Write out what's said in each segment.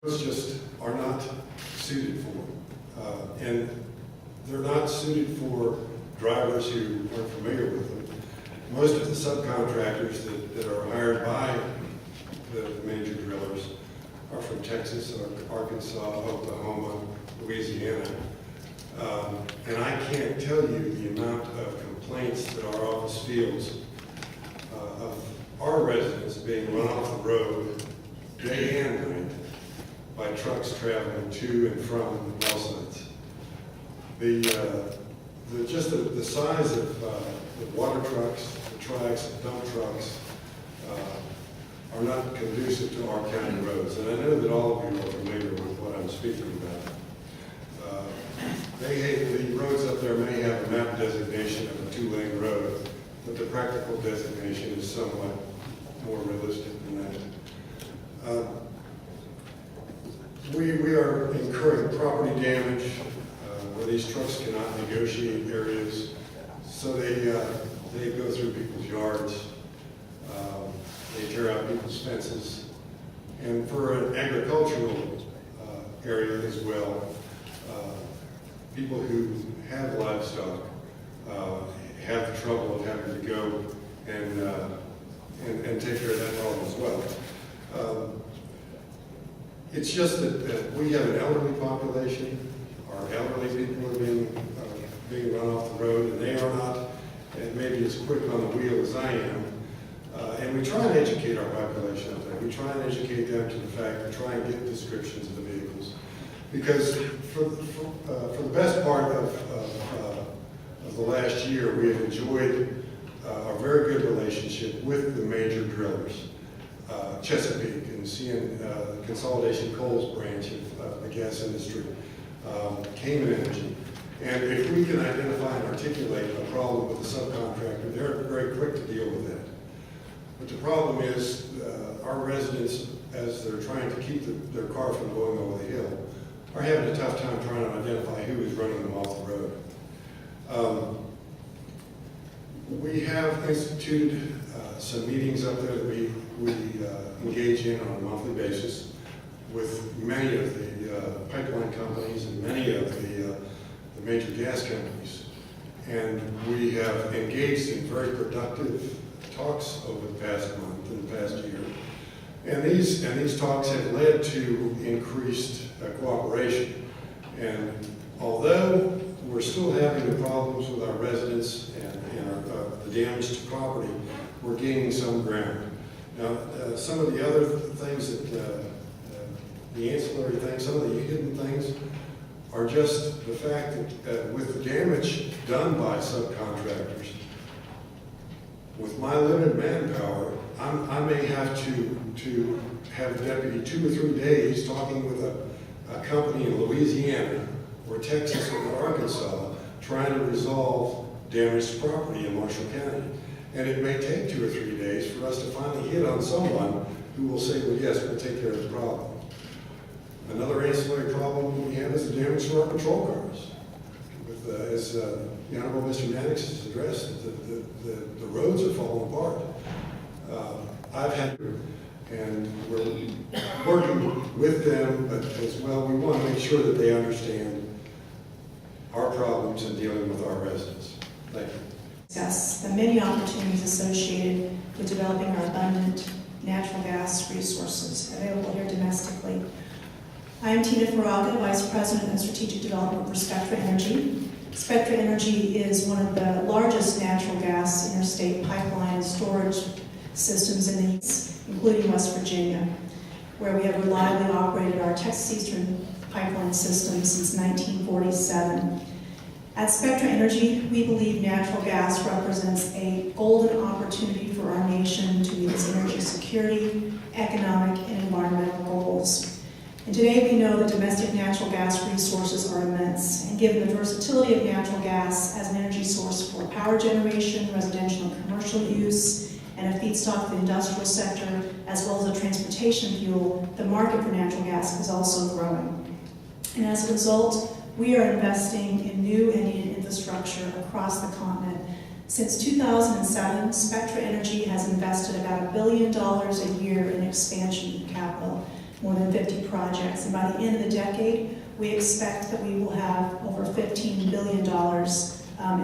Just are not suited for. And they're not suited for drivers who aren't familiar with them. Most of the subcontractors that are hired by the major drillers are from Texas, Arkansas, Oklahoma, Louisiana. And I can't tell you the amount of complaints that our office fields of our residents being run off the road day and night by trucks traveling to and from the well sites. The size of the water trucks, the tracks, the dump trucks are not conducive to our county roads. And I know that all of you are familiar with what I'm speaking about. The roads up there may have a map designation of a 2-lane road, but the practical designation is somewhat more realistic than that. We are incurring property damage where these trucks cannot negotiate areas, so they go through people's yards, they tear out people's fences, and for an agricultural area as well, people who have livestock have the trouble of having to go and take care of that problem as well. It's just that we have an elderly population. Our elderly people are being run off the road, and they are not maybe as quick on the wheel as I am. And we try and educate our population out there. We try and educate them to the fact, we try and get descriptions of the vehicles. Because for the best part of the last year, we have enjoyed a very good relationship with the major drillers. Chesapeake and CN, Consolidation Coal's branch of the gas industry, Cayman Energy. And if we can identify and articulate a problem with the subcontractor, they're very quick to deal with that. But the problem is our residents, as they're trying to keep their car from going over the hill, are having a tough time trying to identify who is running them off the road. We have instituted some meetings up there that we engage in on a monthly basis with many of the pipeline companies and many of the major gas companies. And we have engaged in very productive talks over the past month and the past year. And these talks have led to increased cooperation. And although we're still having the problems with our residents and the damage to property, we're gaining some ground. Now, some of the other things that, the ancillary things, some of the hidden things, are just the fact that with the damage done by subcontractors, with my limited manpower, I may have to have a deputy 2 or 3 days talking with a company in Louisiana or Texas or Arkansas trying to resolve damaged property in Marshall County. And it may take 2 or 3 days for us to finally hit on someone who will say, well, yes, we'll take care of the problem. Another ancillary problem we have is the damage to our patrol cars. As the Honorable Mr. Maddox has addressed, the roads are falling apart. I've had, and we're working with them, but as well, we want to make sure that they understand our problems in dealing with our residents. Thank you. Discuss the many opportunities associated with developing our abundant natural gas resources available here domestically. I am Tina Faraga, Vice President of Strategic Development for Spectra Energy. Spectra Energy is one of the largest natural gas interstate pipeline storage systems in the East, including West Virginia, where we have reliably operated our Texas Eastern pipeline system since 1947. At Spectra Energy, we believe natural gas represents a golden opportunity for our nation to meet its energy security, economic, and environmental goals. And today we know that domestic natural gas resources are immense, and given the versatility of natural gas as an energy source for power generation, residential and commercial use, and a feedstock for the industrial sector, as well as a transportation fuel, the market for natural gas is also growing. And as a result, we are investing in new and needed infrastructure across the continent. Since 2007, Spectra Energy has invested about $1 billion a year in expansion capital, more than 50 projects by the end of the decade, we expect that we will have over $15 billion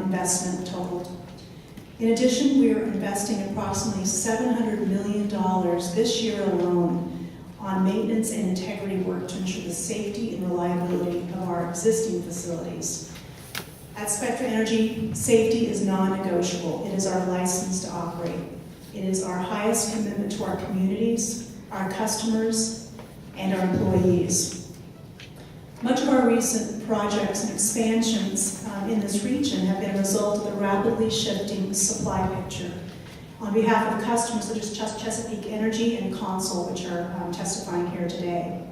investment totaled. In addition, we are investing approximately $700 million this year alone on maintenance and integrity work to ensure the safety and reliability of our existing facilities. At Spectra Energy, safety is non-negotiable. It is our license to operate. It is our highest commitment to our communities, our customers, and our employees. Much of our recent projects and expansions in this region have been a result of the rapidly shifting supply picture. On behalf of customers such as Chesapeake Energy and Consol, which are testifying here today.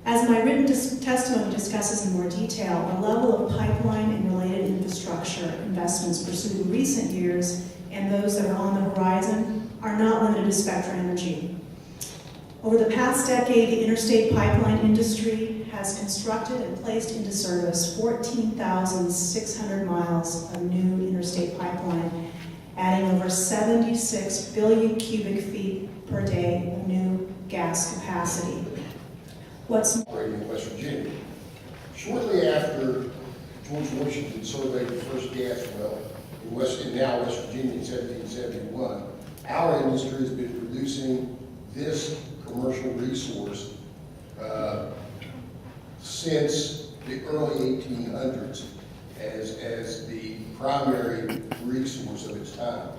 As my written testimony discusses in more detail, the level of pipeline and related infrastructure investments pursued in recent years and those that are on the horizon are not limited to Spectra Energy. Over the past decade, the interstate pipeline industry has constructed and placed into service 14,600 miles of new interstate pipeline, adding over 76 billion cubic feet per day of new gas capacity. What's operating in West Virginia. Shortly after George Washington surveyed the first gas well in West Virginia in 1771, our industry has been producing this commercial resource since the early 1800s as the primary resource of its time.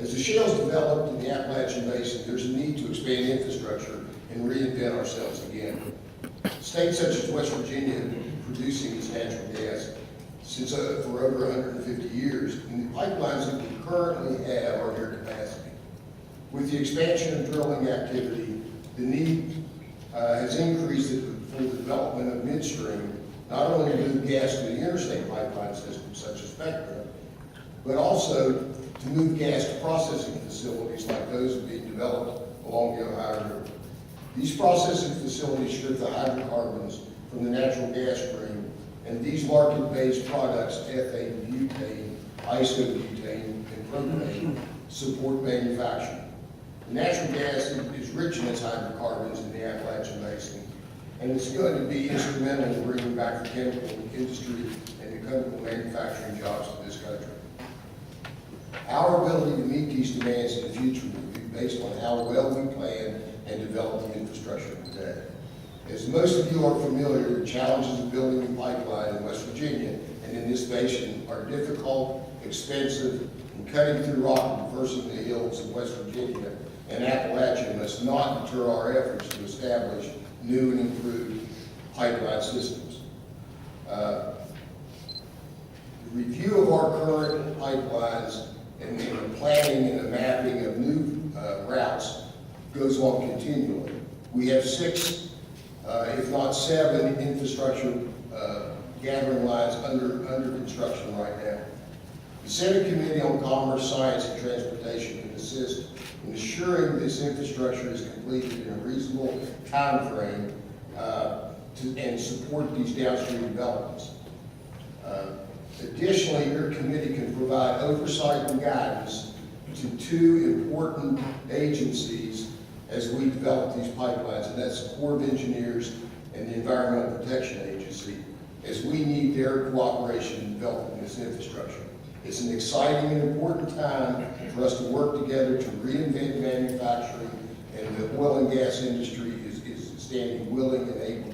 As the shales developed in the Appalachian Basin, there's a need to expand infrastructure and reinvent ourselves again. States such as West Virginia have been producing this natural gas since for over 150 years, and the pipelines that we currently have are near capacity. With the expansion of drilling activity, the need has increased for the development of midstream, not only to move gas to the interstate pipeline system such as Spectra, but also to move gas to processing facilities like those being developed along the Ohio River. These processing facilities strip the hydrocarbons from the natural gas stream, and these market-based products, ethane, butane, isobutane, and propane, support manufacturing. Natural gas is rich in its hydrocarbons in the Appalachian Basin, and it's going to be instrumental in bringing back the chemical industry and the chemical manufacturing jobs to this country. Our ability to meet these demands in the future will be based on how well we plan and develop the infrastructure today. As most of you are familiar, the challenges of building a pipeline in West Virginia and in this basin are difficult, expensive, and cutting through rock and traversing the hills of West Virginia and Appalachia must not deter our efforts to establish new and improved pipeline systems. The review of our current pipelines and the planning and the mapping of new routes goes on continually. We have 6, if not 7, infrastructure gathering lines under construction right now. The Senate Committee on Commerce, Science, and Transportation can assist in assuring this infrastructure is completed in a reasonable time frame and support these downstream developments. Additionally, your committee can provide oversight and guidance to 2 important agencies as we develop these pipelines, and that's the Corps of Engineers and the Environmental Protection Agency, as we need their cooperation in developing this infrastructure. It's an exciting and important time for us to work together to reinvent manufacturing, and the oil and gas industry is standing willing and able